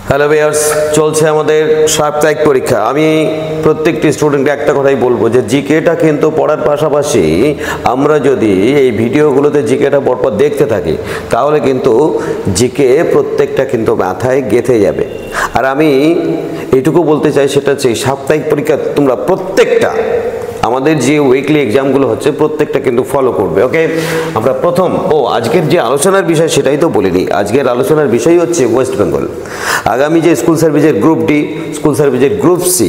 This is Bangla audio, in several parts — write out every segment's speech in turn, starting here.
হ্যালো ভিউয়ার্স, চলছে আমাদের সাপ্তাহিক পরীক্ষা। আমি প্রত্যেকটি স্টুডেন্টকে একটা কথাই বলবো যে জিকেটা কিন্তু পড়ার পাশাপাশি আমরা যদি এই ভিডিওগুলোতে জিকেটা পরপর দেখতে থাকি তাহলে কিন্তু জিকে প্রত্যেকটা কিন্তু মাথায় গেঁথে যাবে। আর আমি এইটুকু বলতে চাই, সেটা হচ্ছে সাপ্তাহিক পরীক্ষা তোমরা প্রত্যেকটা আমাদের যে উইকলি এক্সামগুলো হচ্ছে প্রত্যেকটা কিন্তু ফলো করবে। ওকে, আমরা প্রথম আজকের যে আলোচনার বিষয় সেটাই তো বলিনি। আজকের আলোচনার বিষয় হচ্ছে ওয়েস্ট বেঙ্গল। আগামী যে স্কুল সার্ভিসের গ্রুপ ডি, স্কুল সার্ভিসের গ্রুপ সি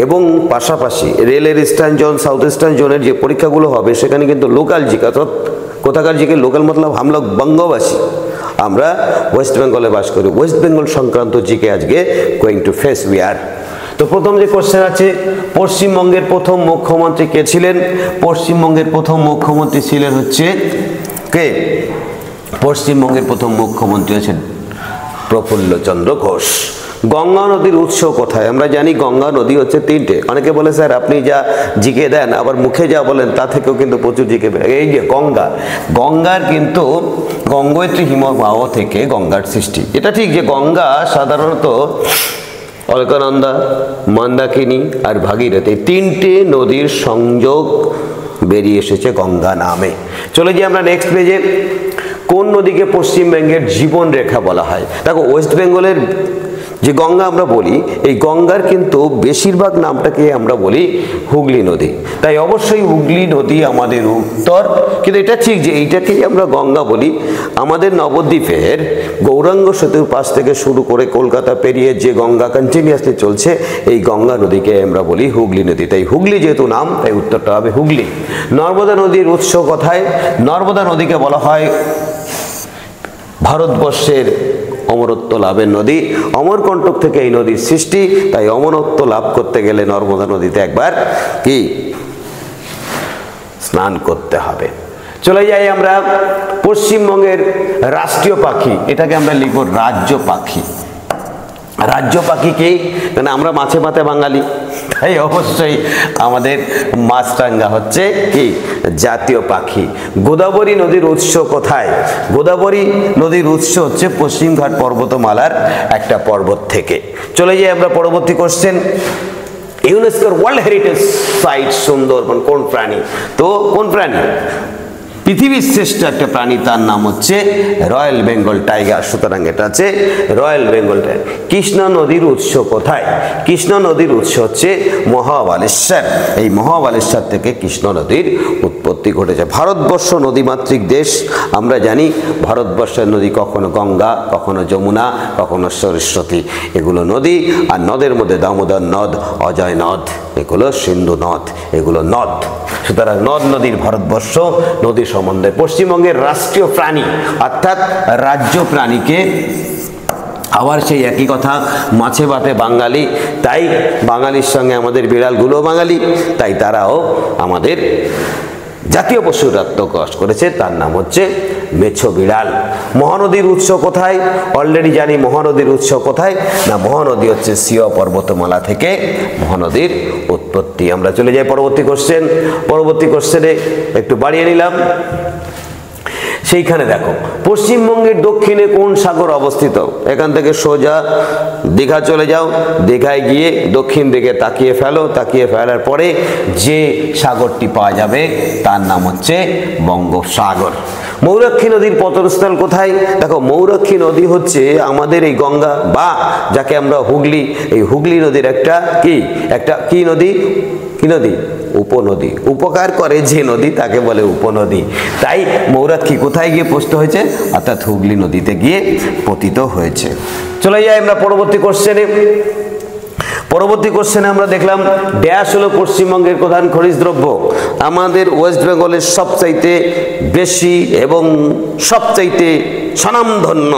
এবং পাশাপাশি রেলের ইস্টার্ন জোন, সাউথ ইস্টার্ন জোনের যে পরীক্ষাগুলো হবে সেখানে কিন্তু লোকাল জিকে, অর্থাৎ কোথাকার জিকে, লোকাল মতলব হামলা বঙ্গবাসী, আমরা ওয়েস্ট বেঙ্গলে বাস করি, ওয়েস্ট বেঙ্গল সংক্রান্ত জিকে আজকে going to face we are. তো প্রথম যে কোশ্চেন আছে, পশ্চিমবঙ্গের প্রথম মুখ্যমন্ত্রী কে ছিলেন? পশ্চিমবঙ্গের প্রথম মুখ্যমন্ত্রী ছিলেন হচ্ছে কে? পশ্চিমবঙ্গের প্রথম মুখ্যমন্ত্রী আছেন প্রফুল্লচন্দ্র ঘোষ। গঙ্গা নদীর উৎস কোথায়? আমরা জানি গঙ্গা নদী হচ্ছে তিনটে। অনেকে বলে স্যার আপনি যা জিকে দেন আবার মুখে যা বলেন তা থেকেও কিন্তু প্রচুর জিকে বের। এই যে গঙ্গা, গঙ্গার কিন্তু গঙ্গোত্রী হিমবাহ থেকে গঙ্গার সৃষ্টি। এটা ঠিক যে গঙ্গা সাধারণত অলকানন্দা, মন্দাকিনী আর ভাগীরথী তিনটে নদীর সংযোগ বেরিয়ে এসেছে গঙ্গা নামে। চলে যাই আমরা নেক্সট পেজে। কোন নদীকে পশ্চিমবঙ্গের জীবন রেখা বলা হয়? দেখো, ওয়েস্ট বেঙ্গলের যে গঙ্গা আমরা বলি, এই গঙ্গার কিন্তু বেশিরভাগ নামটাকে আমরা বলি হুগলি নদী। তাই অবশ্যই হুগলি নদী আমাদের উত্তর, কিন্তু এটা ঠিক যে এইটাকেই আমরা গঙ্গা বলি। আমাদের নবদ্বীপের গৌরাঙ্গ সেতুর পাশ থেকে শুরু করে কলকাতা পেরিয়ে যে গঙ্গা কন্টিনিউয়াসলি চলছে, এই গঙ্গা নদীকে আমরা বলি হুগলি নদী। তাই হুগলি যেহেতু নাম, তাই উত্তরটা হবে হুগলি। নর্মদা নদীর উৎস কোথায়? নর্মদা নদীকে বলা হয় ভারতবর্ষের অমরত্ব লাভের নদী। অমরকণ্টক থেকে এই নদীর সৃষ্টি। তাই অমরত্ব লাভ করতে গেলে নর্মদা নদীতে একবার কি স্নান করতে হবে। চলে যাই আমরা পশ্চিমবঙ্গের রাষ্ট্রীয় পাখি, এটাকে আমরা লিখব রাজ্য পাখি। রাজ্য পাখি কি? কারণ আমরা মাছে ভাতে বাঙালি, তাই অবশ্যই আমাদের মাছরাঙা হচ্ছে কি জাতীয় পাখি। গোদাবরী নদীর উৎস কোথায়? গোদাবরী নদীর উৎস হচ্ছে পশ্চিমঘাট পর্বতমালার একটা পর্বত থেকে। চলে যাই আমরা পরবর্তী কোশ্চেন। ইউনেস্কোর ওয়ার্ল্ড হেরিটেজ সাইট সুন্দরবন কোন প্রাণী? তো কোন প্রাণী? পৃথিবীর শ্রেষ্ঠ একটা প্রাণী, তার নাম হচ্ছে রয়্যাল বেঙ্গল টাইগার। সুতরাং এটা আছে রয়্যাল বেঙ্গল টাইগার। কৃষ্ণা নদীর উৎস কোথায়? কৃষ্ণা নদীর উৎস হচ্ছে মহাবালেশ্বর। এই মহাবালেশ্বর থেকে কৃষ্ণ নদীর উৎপত্তি ঘটেছে। ভারতবর্ষ নদীমাতৃক দেশ। আমরা জানি ভারতবর্ষের নদী কখনো গঙ্গা, কখনো যমুনা, কখনো সরস্বতী, এগুলো নদী। আর নদের মধ্যে দামোদর নদ, অজয় নদ, এগুলো সিন্ধু নদ, এগুলো নদ। সুতরাং নদ নদীর ভারতবর্ষ। নদী সম্বন্ধে পশ্চিমবঙ্গের রাষ্ট্রীয় প্রাণী অর্থাৎ রাজ্য প্রাণীকে আবার সেই একই কথা, মাছে ভাতে বাঙালি, তাই বাঙালির সঙ্গে আমাদের বিড়ালগুলো বাঙালি, তাই তারাও আমাদের জাতীয় পশু আত্মপ্রকাশ করেছে, তার নাম হচ্ছে মেছো বিড়াল। মহানদীর উৎস কোথায়? অলরেডি জানি মহানদীর উৎস কোথায়, না মহানদী হচ্ছে সিও পর্বতমালা থেকে মহানদীর উৎপত্তি। আমরা চলে যাই পরবর্তী কোশ্চেন। পরবর্তী কোশ্চেনে একটু বাড়িয়ে নিলাম। সেইখানে দেখো, পশ্চিমবঙ্গের দক্ষিণে কোন সাগর অবস্থিত? এখান থেকে সোজা দীঘা চলে যাও, দীঘায় গিয়ে দক্ষিণ দিকে তাকিয়ে ফেলো, তাকিয়ে ফেলার পরে যে সাগরটি পাওয়া যাবে তার নাম হচ্ছে বঙ্গোপসাগর। ময়ূরাক্ষী নদীর পতনস্থল কোথায়? দেখো, ময়ূরাক্ষী নদী হচ্ছে আমাদের এই গঙ্গা বা যাকে আমরা হুগলি, এই হুগলি নদীর একটা কি নদী? কি নদী? উপনদী। উপকার করে যে নদী তাকে বলে উপনদী। তাই ময়ূরাক্ষী কোথায় গিয়ে পতিত হয়েছে? অর্থাৎ হুগলি নদীতে গিয়ে পতিত হয়েছে। চলে যাই আমরা পরবর্তী কোশ্চেনে। পরবর্তী কোশ্চেনে আমরা দেখলাম ড্যাশ হলো পশ্চিমবঙ্গের প্রধান খনিজ দ্রব্য। আমাদের ওয়েস্ট বেঙ্গলের সবচাইতে বেশি এবং সবচাইতে স্বনামধন্য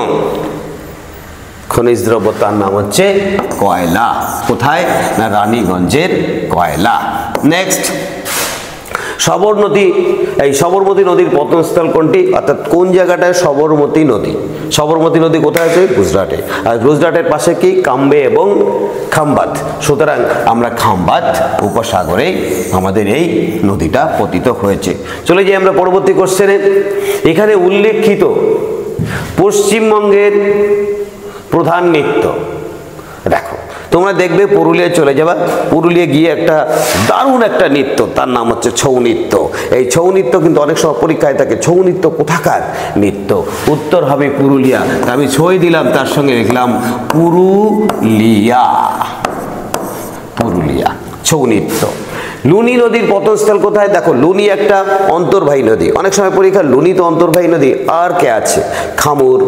খনিজ দ্রব্য, তার নাম হচ্ছে কয়লা। কোথায়? না রানীগঞ্জের কয়লা। নেক্সট, সবরমতী। এই সবরমতী নদীর পতনস্থল কোনটি? অর্থাৎ কোন জায়গাটায় সবরমতী নদী? সবরমতী নদী কোথায় আছে? গুজরাটে। আর গুজরাটের পাশে কি? কাম্বে এবং খাম্বাত। সুতরাং আমরা খাম্বাত উপসাগরে আমাদের এই নদীটা পতিত হয়েছে। চলে যাই আমরা পরবর্তী কোশ্চেনে। এখানে উল্লেখিত পশ্চিমবঙ্গের প্রধান নৃত্য তোমরা দেখবে পুরুলিয়া চলে যাবা, পুরুলিয়া গিয়ে একটা দারুণ একটা নৃত্য, তার নাম হচ্ছে ছৌ নৃত্য। এই ছৌ নৃত্য কিন্তু অনেক সময় পরীক্ষায় থাকে, ছৌ নৃত্য কোথাকার নৃত্য? উত্তর হবে পুরুলিয়া। আমি ছই দিলাম, তার সঙ্গে লিখলাম পুরুলিয়া, পুরুলিয়া ছৌ নৃত্য। লুনি নদীর পতনস্থল কোথায়? দেখো লুনি একটা অন্তর্বাহী নদী, অনেক সময় পরীক্ষা লুনি তো অন্তর্বাহী নদী, আর কে আছে? খামুর,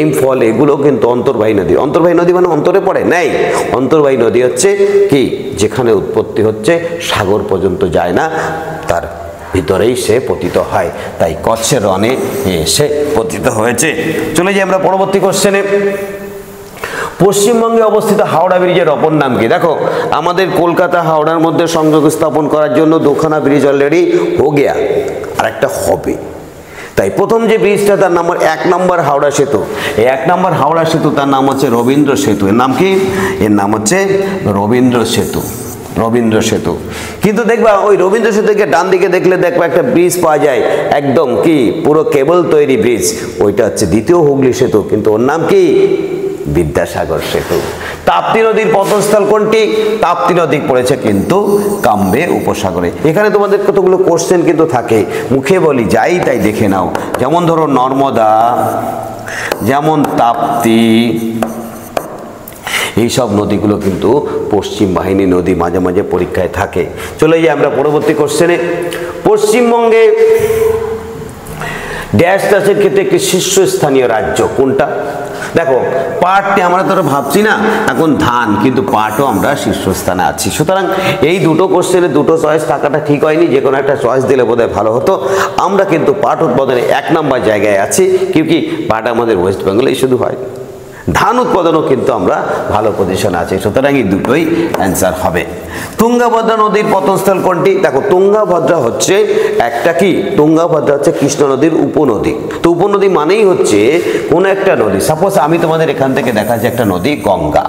ইম্ফল, এগুলো কিন্তু অন্তর্বাহী নদী। অন্তর্বাহী নদী মানে অন্তরে পড়ে? নেই। অন্তর্বাহী নদী হচ্ছে কি, যেখানে উৎপত্তি হচ্ছে সাগর পর্যন্ত যায় না, তার ভিতরেই সে পতিত হয়, তাই কচ্ছের রণে এসে পতিত হয়েছে। চলে যাই আমরা পরবর্তী কোশ্চেনে। পশ্চিমবঙ্গে অবস্থিত হাওড়া ব্রিজের অপর নাম কি? দেখো আমাদের কলকাতা হাওড়ার মধ্যে সংযোগ স্থাপন করার জন্য দুখানা ব্রিজ অলরেডি হো গিয়া, আর একটা হবে। তাই প্রথম যে ব্রিজটা তার নাম 1 নম্বর হাওড়া সেতু। এই 1 নম্বর হাওড়া সেতু তার নাম হচ্ছে রবীন্দ্র সেতু। এর নাম কি? এর নাম হচ্ছে রবীন্দ্র সেতু, রবীন্দ্র সেতু। কিন্তু দেখবা ওই রবীন্দ্র সেতুকে ডান দিকে দেখলে দেখবা একটা ব্রিজ পাওয়া যায়, একদম কি পুরো কেবল তৈরি ব্রিজ, ওইটা হচ্ছে দ্বিতীয় হুগলি সেতু, কিন্তু ওর নাম কি? বিদ্যাসাগর সেতু। তাপ্তি নদীর পতনস্থল কোনটি? তাপ্তি নদী পড়েছে কিন্তু কাম্বে উপসাগরে। এখানে তোমাদের কতগুলো কোশ্চেন কিন্তু থাকে, মুখে বলি যাই তাই দেখে নাও। যেমন ধরো নর্মদা, যেমন তাপ্তি, এইসব নদীগুলো কিন্তু পশ্চিম বাহিনী নদী, মাঝে মাঝে পরীক্ষায় থাকে। চলে যাই আমরা পরবর্তী কোশ্চেনে। পশ্চিমবঙ্গে ড্যাশ চাষের ক্ষেত্রে একটি শীর্ষস্থানীয় রাজ্য কোনটা? দেখো পাট নিয়ে আমরা তো ভাবছি না এখন ধান, কিন্তু পাটও আমরা শীর্ষস্থানে আছি। সুতরাং এই দুটো কোশ্চেনে দুটো চয়েস থাকাটা ঠিক হয়নি, যে কোনো একটা চয়েস দিলে বোধহয় ভালো হতো। আমরা কিন্তু পাট উৎপাদনে 1 নম্বর জায়গায় আছি, কি পাট আমাদের ওয়েস্ট বেঙ্গলেই শুধু হয়। ধান উৎপাদনও কিন্তু আমরা ভালো পজিশনে আছি, সুতরাং এই দুটোই অ্যান্সার হবে। তুঙ্গাভদ্রা নদীর পতনস্থল কোনটি? দেখো তুঙ্গাভদ্রা হচ্ছে একটা কি, তুঙ্গাভদ্রা হচ্ছে কৃষ্ণ নদীর উপনদী। তো উপনদী মানেই হচ্ছে কোন একটা নদী। সাপোজ আমি তোমাদের এখান থেকে দেখাচ্ছি একটা নদী গঙ্গা,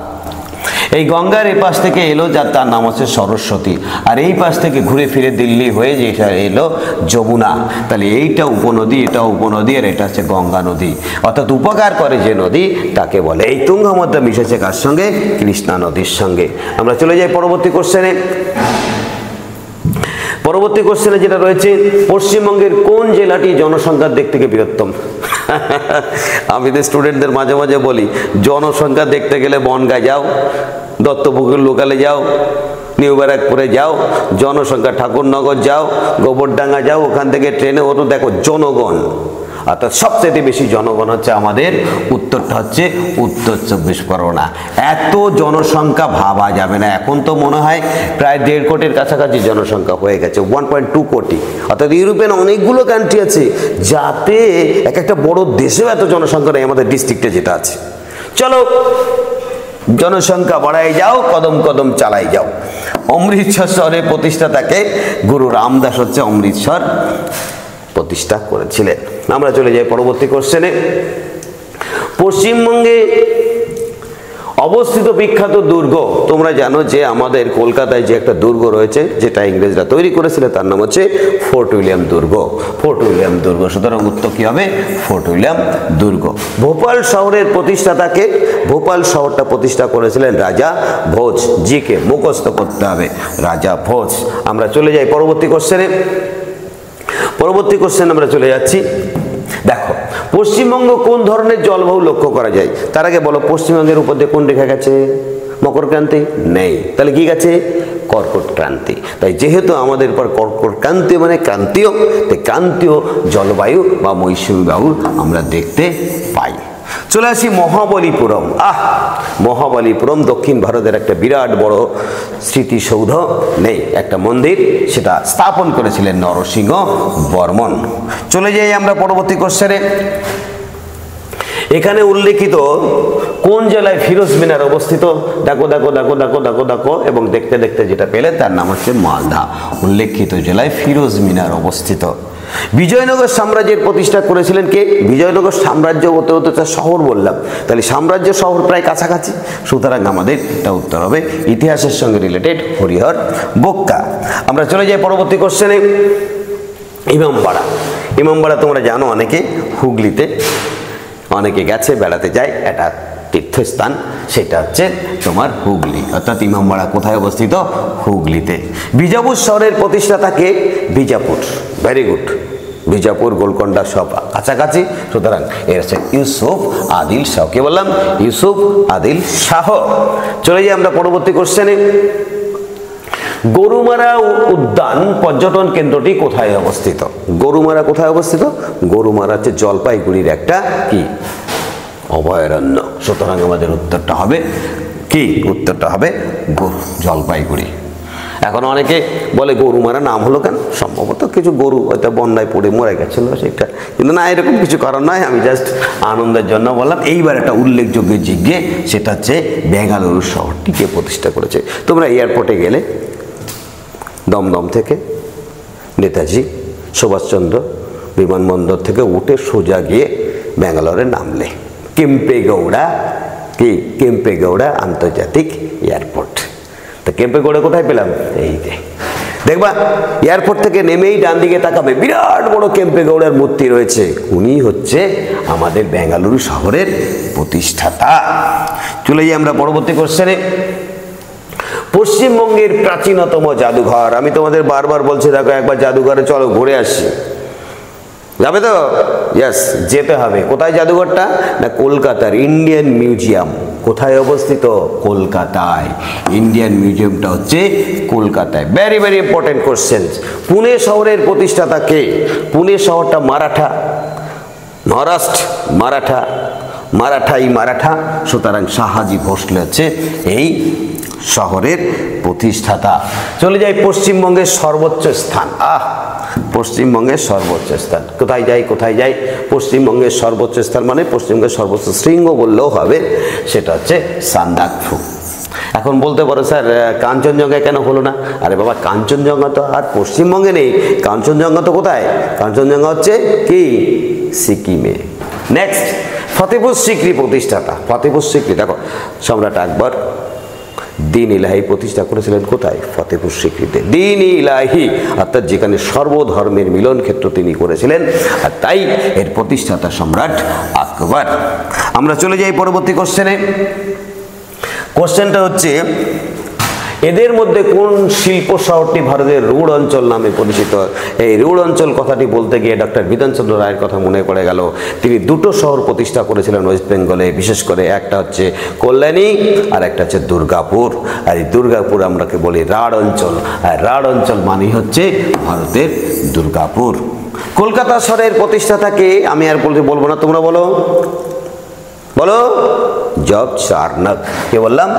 এই গঙ্গার এই পাশ থেকে এলো, যার তার নাম হচ্ছে সরস্বতী, আর এই পাশ থেকে ঘুরে ফিরে দিল্লি হয়ে যে এলো যমুনা। তাহলে এইটা উপনদী, এটা উপনদী, আর এটা হচ্ছে গঙ্গা নদী। অর্থাৎ উপকার করে যে নদী তাকে বলে। এই তুঙ্গাভদ্রা মিশেছে কার সঙ্গে? কৃষ্ণা নদীর সঙ্গে। আমরা চলে যাই পরবর্তী কোশ্চেনে। পরবর্তী কোশ্চেনে যেটা রয়েছে, পশ্চিমবঙ্গের কোন জেলাটি জনসংখ্যার দিক থেকে বৃহত্তম? আমি তো স্টুডেন্টদের মাঝে মাঝে বলি, জনসংখ্যা দেখতে গেলে বনগাঁ যাও, দত্তপুকুর লোকালে যাও, নিউ ব্যারাকপুরে যাও, জনসংখ্যা ঠাকুরনগর যাও, গোবরডাঙ্গা যাও, ওখান থেকে ট্রেনে ওঠো, দেখো জনগণ, অর্থাৎ সবচেয়ে বেশি জনগণ হচ্ছে আমাদের উত্তরটা হচ্ছে উত্তর 24 পরগনা। এত জনসংখ্যা ভাবা যাবে না, এখন তো মনে হয় প্রায় 1.5 কোটির কাছাকাছি জনসংখ্যা হয়ে গেছে, 1.2 কোটি। অর্থাৎ ইউরোপিয়ান অনেকগুলো কান্ট্রি আছে যাতে এক একটা বড় দেশেও এত জনসংখ্যা নেই, আমাদের ডিস্ট্রিক্টে যেটা আছে। চলো জনসংখ্যা বাড়াই যাও, কদম কদম চালাই যাও। অমৃতসর শহরের প্রতিষ্ঠাতাকে গুরু রামদাস হচ্ছে অমৃতসর প্রতিষ্ঠা করেছিলেন। আমরা চলে যাই পরবর্তী কোশ্চেনে। পশ্চিমবঙ্গে অবস্থিত বিখ্যাত দুর্গ, তোমরা জানো যে আমাদের কলকাতায় যে একটা দুর্গ রয়েছে যেটা ইংরেজরা তৈরি করেছিল, তার নাম হচ্ছে ফোর্ট উইলিয়াম দুর্গ। ফোর্ট উইলিয়াম দুর্গ, সুতরাং উত্তর কি হবে? ফোর্ট উইলিয়াম দুর্গ। ভোপাল শহরের প্রতিষ্ঠাতাকে? ভোপাল শহরটা প্রতিষ্ঠা করেছিলেন রাজা ভোজ। জিকে মুখস্থ করতে হবে, রাজা ভোজ। আমরা চলে যাই পরবর্তী কোশ্চেনে। পরবর্তী কোশ্চেন আমরা চলে যাচ্ছি। দেখো পশ্চিমবঙ্গ কোন ধরনের জলবায়ু লক্ষ্য করা যায়? তার আগে বলো পশ্চিমবঙ্গের উপর দিয়ে কোন রেখা গেছে? মকর ক্রান্তি নেই, তাহলে কি গেছে? কর্কট ক্রান্তি। তাই যেহেতু আমাদের উপর কর্কট ক্রান্তি মানে ক্রান্তীয়, তাই ক্রান্তীয় জলবায়ু বা মৌসুমী বায়ু আমরা দেখতে পাই। চলে আসি মহাবলীপুরম। মহাবলীপুরম দক্ষিণ ভারতের একটা বিরাট বড় স্মৃতিসৌধ নেই, একটা মন্দির, সেটা স্থাপন করেছিলেন নরসিংহ বর্মন। চলে যাই আমরা পরবর্তী কোশ্চেনে। এখানে উল্লেখিত কোন জেলায় ফিরোজ মিনার অবস্থিত? দেখো দেখো দেখো দেখো দেখো দেখো, এবং দেখতে দেখতে যেটা পেলে তার নাম হচ্ছে মালদা। উল্লেখিত জেলায় ফিরোজ মিনার অবস্থিত। বিজয়নগর সাম্রাজ্যের প্রতিষ্ঠা করেছিলেন কে? বিজয়নগর সাম্রাজ্য হতে হতে তার শহর বললাম, তাহলে সাম্রাজ্য শহর প্রায় কাছাকাছি, সুতরাং আমাদের এটা উত্তর হবে ইতিহাসের সঙ্গে রিলেটেড হরিহর বোক্কা। আমরা চলে যাই পরবর্তী কোশ্চেনে। ইমামবাড়া। ইমামবাড়া তোমরা জানো অনেকে, হুগলিতে অনেকে গেছে, বেড়াতে যায়, এটা তীর্থস্থান, সেটা হচ্ছে তোমার হুগলি, অর্থাৎ ইমামবাড়া কোথায় অবস্থিত? হুগলিতে। বিজাপুর শহরের প্রতিষ্ঠাতা কে? Bijapur, very good. বিজাপুর, গোলকোন্ডা সব কাছাকাছি, সুতরাং এর হচ্ছে ইউসুফ আদিল শাহ। কে বললাম? ইউসুফ আদিল শাহ। চলে যাই আমরা পরবর্তী কোশ্চেনে। গরুমারা উদ্যান পর্যটন কেন্দ্রটি কোথায় অবস্থিত? গরুমারা কোথায় অবস্থিত? গরুমারা হচ্ছে জলপাইগুড়ির একটা কি অভয়ারণ্য। সুতরাং আমাদের উত্তরটা হবে কি? উত্তরটা হবে জলপাইগুড়ি। এখন অনেকে বলে গরুমারা নাম হলো কেন? সম্ভবত কিছু গরু হয়তো বন্যায় পড়ে মরে গেছিল সেটা, কিন্তু না, এরকম কিছু কারণ নয়, আমি জাস্ট আনন্দের জন্য বললাম। এইবার একটা উল্লেখযোগ্য জিজ্ঞে, সেটা হচ্ছে বেঙ্গালুরু শহরটিকে প্রতিষ্ঠা করেছে। তোমরা এয়ারপোর্টে গেলে দমদম থেকে নেতাজি সুভাষচন্দ্র বিমানবন্দর থেকে উঠে সোজা গিয়ে ব্যাঙ্গালোরে নামলে কেম্পেগৌড়া কি? কেম্পেগৌড়া আন্তর্জাতিক এয়ারপোর্ট। তো কেম্পেগৌড়া কোথায় পেলাম? এই যে দেখবা, এয়ারপোর্ট থেকে নেমেই ডান দিকে তাকাবে, বিরাট বড় কেম্পেগৌড়ার মূর্তি রয়েছে। উনি হচ্ছে আমাদের বেঙ্গালুরু শহরের প্রতিষ্ঠাতা। চলে যাই আমরা পরবর্তী কোশ্চেনে। পশ্চিমবঙ্গের প্রাচীনতম জাদুঘর। আমি তোমাদের বারবার বলছি, দেখো একবার জাদুঘরে চলো ঘুরে আসি। যাবে তো? ইয়েস, যেতে হবে। কোথায় জাদুঘরটা? না কলকাতার ইন্ডিয়ান মিউজিয়াম। কোথায় অবস্থিত? কলকাতায়। ইন্ডিয়ান মিউজিয়ামটা হচ্ছে কলকাতায়। Very very important question. Pune শহরের প্রতিষ্ঠাতা কে? পুনে শহরটা মারাঠা, মহারাষ্ট্র, মারাঠা, মারাঠা। সুতরাং শাহাজি ভোসলে হচ্ছে এই শহরের প্রতিষ্ঠাতা। চলে যাই পশ্চিমবঙ্গের সর্বোচ্চ স্থান। পশ্চিমবঙ্গের সর্বোচ্চ স্থান কোথায় যাই? পশ্চিমবঙ্গের সর্বোচ্চ স্থান মানে পশ্চিমবঙ্গের সর্বোচ্চ শৃঙ্গ বললেও হবে, সেটা হচ্ছে সান্দাকফু। এখন বলতে পারো স্যার কাঞ্চনজঙ্ঘা কেন হলো না? আরে বাবা, কাঞ্চনজঙ্ঘা তো আর পশ্চিমবঙ্গে নেই। কাঞ্চনজঙ্ঘা তো কোথায়? কাঞ্চনজঙ্ঘা হচ্ছে কি? সিকিমে। নেক্সট, ফতেপুর সিক্রি প্রতিষ্ঠাতা। ফতেপুর সিক্রি, দেখো সম্রাট আকবর দিন ইলাহি প্রতিষ্ঠা করেছিলেন কোথায়? ফতেপুর সিক্রিতে। দিন ইলাহি অর্থাৎ যেখানে সর্বধর্মের মিলন ক্ষেত্র তিনি করেছিলেন, আর তাই এর প্রতিষ্ঠাতা সম্রাট আকবর। আমরা চলে যাই পরবর্তী কোশ্চেনে। কোশ্চেনটা হচ্ছে, এদের মধ্যে কোন শিল্প শহরটি ভারতের রুড় অঞ্চল নামে পরিচিত? এই রুড় অঞ্চল কথাটি বলতে গিয়ে ডক্টর বিধানচন্দ্র রায়ের কথা মনে পড়ে গেল। তিনি দুটো শহর প্রতিষ্ঠা করেছিলেন ওয়েস্ট বেঙ্গলে, বিশেষ করে একটা হচ্ছে কল্যাণী আর একটা হচ্ছে দুর্গাপুর। আর এই দুর্গাপুর আমরাকে বলি রাঢ় অঞ্চল, আর রাঢ় অঞ্চল মানে হচ্ছে ভারতের দুর্গাপুর। কলকাতা শহরের প্রতিষ্ঠাতাকে আমি আর বলবো না, তোমরা বলো জব চার্নক। কে বললাম?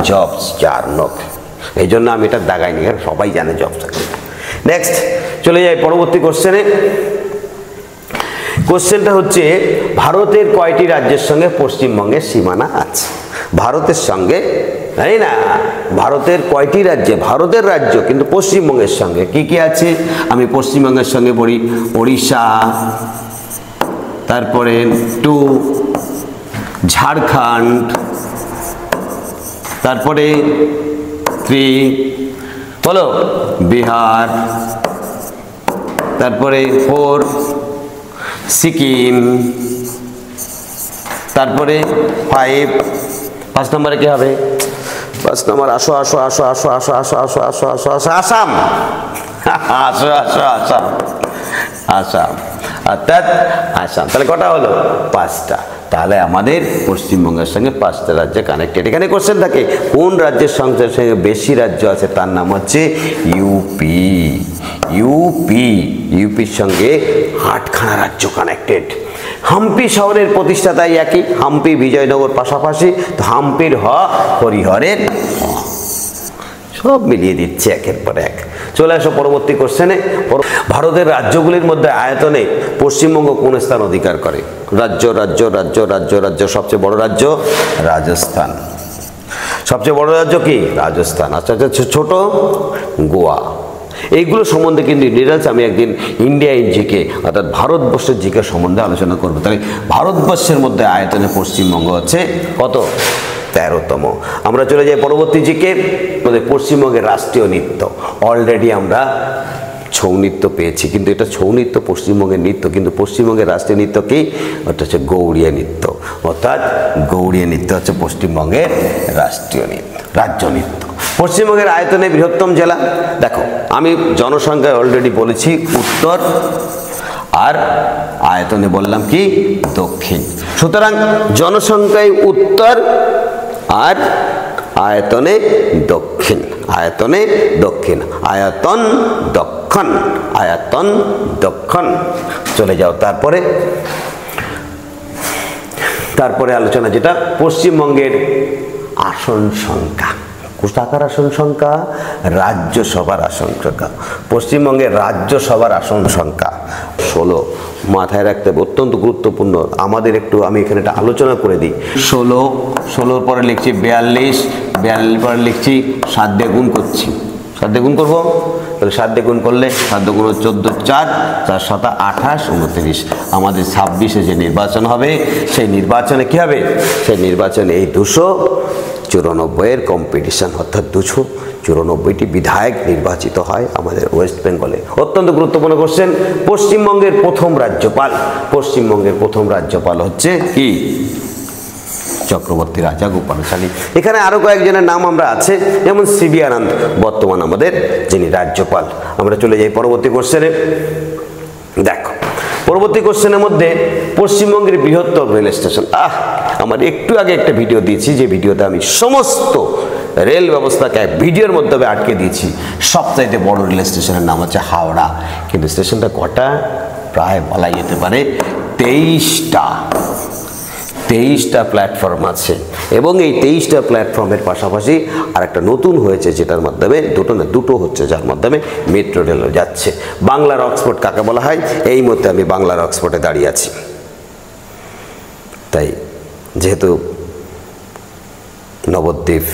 Job Charnock. এই জন্য আমি এটা দাগাইনি, সবাই জানে জব চার্নক। নেক্সট চলে যাই পরবর্তী কোশ্চেনে। কোশ্চেনটা হচ্ছে, ভারতের কয়টি রাজ্যের সঙ্গে পশ্চিমবঙ্গের সীমানা আছে? ভারতের সঙ্গে, তাই না? ভারতের কয়টি রাজ্যে? ভারতের রাজ্য কিন্তু পশ্চিমবঙ্গের সঙ্গে কি কি আছে? আমি পশ্চিমবঙ্গের সঙ্গে পড়ি ওড়িশা, তারপরে 2 ঝাড়খণ্ড, তারপরে 3 বলো বিহার, তারপরে 4 সিকিম, তারপরে 5 নম্বরে কি হবে? 5 নম্বর আসো আসাম। আসাম, অর্থাৎ আসাম। তাহলে কটা হলো? 5টা। তাহলে আমাদের পশ্চিমবঙ্গের সঙ্গে 5টা রাজ্য কানেক্টেড। এখানে কোশ্চেন থাকে কোন রাজ্যের সঙ্গে বেশি রাজ্য আছে, তার নাম হচ্ছে ইউপি। ইউপির সঙ্গে 8খানা রাজ্য কানেক্টেড। হাম্পি শহরের প্রতিষ্ঠাতাই একই, হাম্পি বিজয়নগর পাশাপাশি, তো হাম্পির হরিহরের সব মিলিয়ে দিচ্ছে একের পর এক। চলে আসো পরবর্তী কোশ্চেনে। ভারতের রাজ্যগুলির মধ্যে আয়তনে পশ্চিমবঙ্গ কোন স্থান অধিকার করে? রাজ্য সবচেয়ে বড় রাজ্য রাজস্থান। সবচেয়ে বড় রাজ্য কি? রাজস্থান। আচ্ছা, ছোট গোয়া। এইগুলো সম্বন্ধে কিন্তু ডিটেলস আমি একদিন ইন্ডিয়া ইন জিকে অর্থাৎ ভারতবর্ষের জিকে সম্বন্ধে আলোচনা করবো। তাহলে ভারতবর্ষের মধ্যে আয়তনে পশ্চিমবঙ্গ হচ্ছে কত? 13তম। আমরা চলে যাই পরবর্তী জিকে। আমাদের পশ্চিমবঙ্গের রাষ্ট্রীয় নৃত্য অলরেডি আমরা ছৌ নৃত্য পেয়েছি, কিন্তু এটা ছৌ নৃত্য পশ্চিমবঙ্গের নৃত্য, কিন্তু পশ্চিমবঙ্গের রাষ্ট্রীয় নৃত্য কি? ওটা হচ্ছে গৌড়িয়া নৃত্য, অর্থাৎ গৌড়িয়া নৃত্য হচ্ছে পশ্চিমবঙ্গের রাষ্ট্রীয় নৃত্য, রাজ্য নৃত্য। পশ্চিমবঙ্গের আয়তনে বৃহত্তম জেলা, দেখো আমি জনসংখ্যায় অলরেডি বলেছি উত্তর, আর আয়তনে বললাম কি দক্ষিণ। সুতরাং জনসংখ্যায় উত্তর আর আয়তনে দক্ষিণ, আয়তনে দক্ষিণ, আয়তন দক্ষিণ, আয়তন দক্ষিণ। চলে যাও তারপরে আলোচনা, যেটা পশ্চিমবঙ্গের আসন সংখ্যা। কোথাকার আসন সংখ্যা? রাজ্যসভার আসন সংখ্যা। পশ্চিমবঙ্গের রাজ্যসভার আসন সংখ্যা 16। মাথায় রাখতে হবে, অত্যন্ত গুরুত্বপূর্ণ। আমাদের একটু আমি এখানে একটা আলোচনা করে দিই। 16 পরে লিখছি 42, 42 পরে লিখছি 7 দিয়ে গুণ করছি, 7 দিয়ে গুণ করবো, তাহলে 7 দিয়ে গুণ করলে 7 দুগুণ 14, 4 4 7 28 29। আমাদের 26-এ যে নির্বাচন হবে, সেই নির্বাচনে কি হবে? সেই নির্বাচনে এই 294-এর কম্পিটিশন, অর্থাৎ 294টি বিধায়ক নির্বাচিত হয় আমাদের ওয়েস্ট বেঙ্গলে। অত্যন্ত গুরুত্বপূর্ণ কোশ্চেন। পশ্চিমবঙ্গের প্রথম রাজ্যপাল, পশ্চিমবঙ্গের প্রথম রাজ্যপাল হচ্ছে কি? চক্রবর্তী রাজা গোপালাচারী। এখানে আরো কয়েকজনের নাম আমরা আছে, যেমন সিবি আনন্দ বর্তমান আমাদের যিনি রাজ্যপাল। আমরা চলে যাই পরবর্তী কোশ্চেনে। দেখো পরবর্তী কোশ্চেনের মধ্যে পশ্চিমবঙ্গের বৃহত্তম রেল স্টেশন। আমার একটু আগে একটা ভিডিও দিয়েছি, যে ভিডিওতে আমি সমস্ত রেল ব্যবস্থাকে এক ভিডিওর মাধ্যমে আটকে দিয়েছি। সবচাইতে বড় রেল স্টেশনের নাম হচ্ছে হাওড়া, কিন্তু স্টেশনটা কটা? প্রায় বলা যেতে পারে 23টা প্ল্যাটফর্ম আছে, এবং এই 23টা প্ল্যাটফর্মের পাশাপাশি আর একটা নতুন হয়েছে, যেটার মাধ্যমে দুটো হচ্ছে, যার মাধ্যমে মেট্রো রেলও যাচ্ছে। বাংলার অক্সফোর্ড কাকে বলা হয়? এই মুহূর্তে আমি বাংলার অক্সফোর্ডে দাঁড়িয়ে আছি। তাই যেহেতু নবদ্বীপ,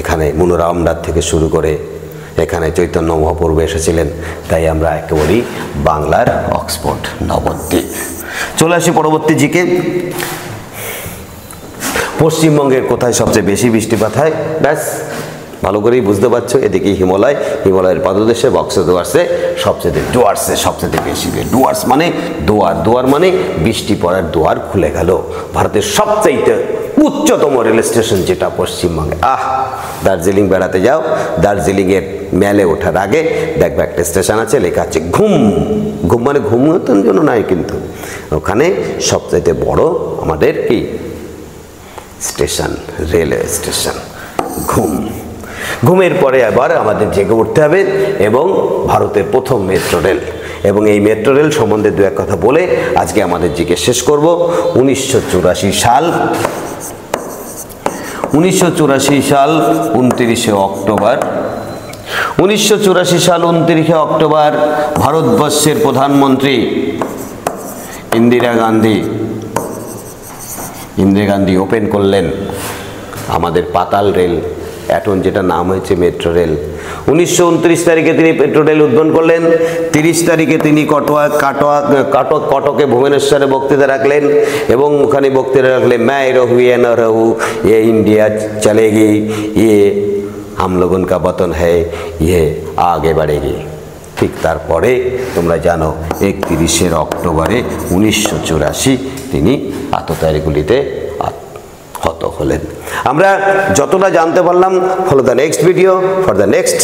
এখানে মনোরামনাথ থেকে শুরু করে এখানে চৈতন্য মহাপ্রভু এসেছিলেন, তাই আমরা একে বলি বাংলার অক্সফোর্ড, নবদ্বীপ। চলে আসি পরবর্তী জিকে। পশ্চিমবঙ্গের কোথায় সবচেয়ে বেশি বৃষ্টিপাত হয়? ব্যাস ভালো করেই বুঝতে পারছো, এদিকে হিমালয়, হিমালয়ের পাদদেশে বক্সে ডুয়ার্সে সবচেয়ে বেশি। ডুয়ার্স মানে দুয়ার মানে বৃষ্টি পড়ার দুয়ার খুলে গেল। ভারতের সবচাইতে উচ্চতম রেল স্টেশন যেটা পশ্চিমবঙ্গে। দার্জিলিং বেড়াতে যাও, দার্জিলিংয়ের মেলে ওঠার আগে দেখবে একটা স্টেশন আছে, লেখা আছে ঘুম। ঘুম মানে ঘুমানোর জন্য নয়, কিন্তু ওখানে সবচাইতে বড় আমাদের কি স্টেশন, রেলওয়ে স্টেশন ঘুম। ঘুমের পরে আবার আমাদের জেগে উঠতে হবে, এবং ভারতের প্রথম মেট্রো রেল, এবং এই মেট্রো রেল সম্বন্ধে দু এক কথা বলে আজকে আমাদের জিকে শেষ করব। 1984 সাল 29শে অক্টোবর 29শে অক্টোবর ভারতবর্ষের প্রধানমন্ত্রী ইন্দিরা গান্ধী ওপেন করলেন আমাদের পাতাল রেল, এখন যেটা নাম হয়েছে মেট্রো রেল। 1929 তারিখে তিনি মেট্রো রেল উদ্বোধন করলেন। 30 তারিখে তিনি কটকে ভুবনেশ্বরে বক্তৃতা রাখলেন, এবং ওখানে বক্তৃতা রাখলেন मैं रहूं ये न रहूं ये इंडिया चलेगी, ये हम लोगों का वतन है, ये आगे बढ़ेगी। ঠিক তারপরে তোমরা জানো 31শে অক্টোবরে 1984 তিনি আততায়ীগুলিতে হত হলেন। আমরা যতটা জানতে পারলাম, follow the next video for the next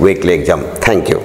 weekly exam. Thank you.